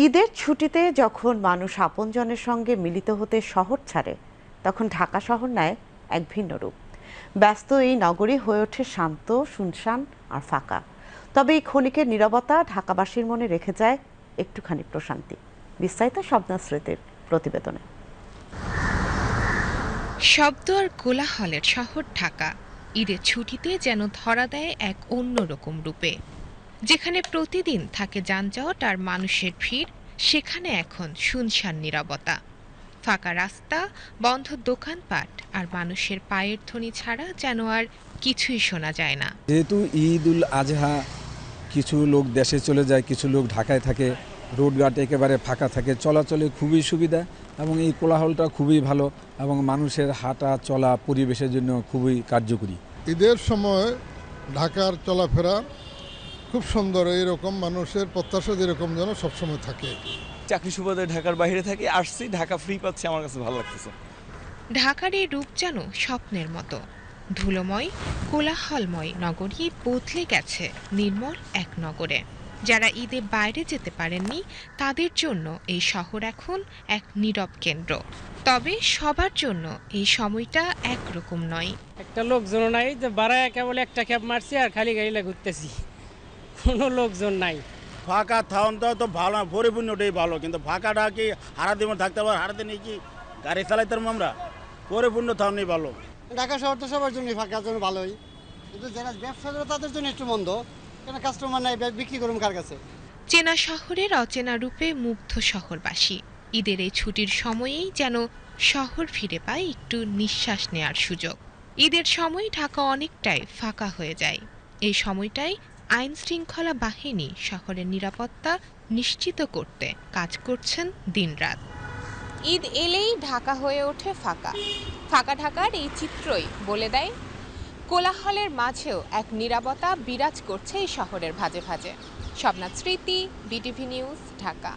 ঈদের ছুটিতে যখন মানুষ আপনজনের সঙ্গে মিলিত হতে শহর ছাড়ে, তখন ঢাকা শহর নেয় এক ভিন্ন রূপ। ব্যস্ত এই নগরী হয়ে ওঠে শান্ত, শুনশান আর ফাঁকা। তবে এই ক্ষণিকের নীরবতা ঢাকাবাসীর মনে রেখে যায় একটুখানি প্রশান্তি। বিস্তারিত শবনম স্মৃতির প্রতিবেদনে। শব্দ আর কোলাহলের শহর ঢাকা ঈদের ছুটিতে যেন ধরা দেয় এক অন্যরকম রূপে। যেখানে প্রতিদিন থাকে যানজট আর মানুষের ভিড়, সেখানে এখন শুনশান নীরবতা। ফাঁকা রাস্তা, বন্ধ দোকানপাট আর মানুষের পায়ের ধ্বনি ছাড়া যেন আর কিছুই শোনা যায় না। যেহেতু ঈদ উল আজহা, কিছু লোক দেশে চলে যায়, কিছু লোক ঢাকায় থাকে, রোডঘাট একেবারে ফাঁকা থাকে, চলাচলে খুবই সুবিধা এবং এই কোলাহলটা খুবই ভালো এবং মানুষের হাঁটা চলা পরিবেশের জন্য খুবই কার্যকরী। ঈদের সময় ঢাকার চলাফেরা খুব সুন্দর, এইরকম মানুষের প্রত্যাশা যেরকম যেন সবসময় থাকে। চাকরি সুবাদে ঢাকার বাইরে থাকি, আসছি, ঢাকা ফ্রি পাচ্ছি, আমার কাছে ভালো লাগতেছে। ঢাকার এই রূপ যেন স্বপ্নের মতো। ধুলোময়, কোলাহলময় নগরী বদলে গেছে নির্মল এক নগরে। যারা ঈদে বাইরে যেতে পারেননি, তাদের জন্য এই শহর এখন এক নীরব কেন্দ্র। তবে সবার জন্য এই সময়টা একরকম নয়। একটা লোকজন নাই, যে বাড়ায় কেবল একটা ক্যাব মারছি আর খালি গাড়িলা ঘুরতেছি, কোনো লোকজন নাই। ফাঁকা থাউনটাও তো ভালো না, পরিপূর্ণটাই ভালো, কিন্তু ফাঁকাটা কি হারাদিন থাকতে পারে, হারাদিনে কি গাড়ি চালাইতাম আমরা, পরিপূর্ণ থাউনই ভালো। ঢাকা শহর তো সবার জন্যই ফাঁকার জন্য ভালোই, কিন্তু যারা ব্যবসাদার তাদের জন্য একটু মন্দ, কেন কাস্টমার নাই, বিক্রি করুন কার কাছে। চেনা শহরের অচেনা রূপে মুগ্ধ শহরবাসী। ঈদের এই ছুটির সময়েই যেন শহর ফিরে পায় একটু নিঃশ্বাস নেয়ার সুযোগ। ঈদের সময় ঢাকা অনেকটাই ফাঁকা হয়ে যায়। এই সময়টাই আইন শৃঙ্খলা বাহিনী শহরের নিরাপত্তা নিশ্চিত করতে কাজ করছেন দিনরাত। ঈদ এলেই ঢাকা হয়ে ওঠে ফাঁকা। ফাঁকা ঢাকার এই চিত্রই বলে দেয় কোলাহলের মাঝেও এক নীরবতা বিরাজ করছে এই শহরের ভাঁজে ভাঁজে। শবনম স্মৃতি, বিটিভি নিউজ, ঢাকা।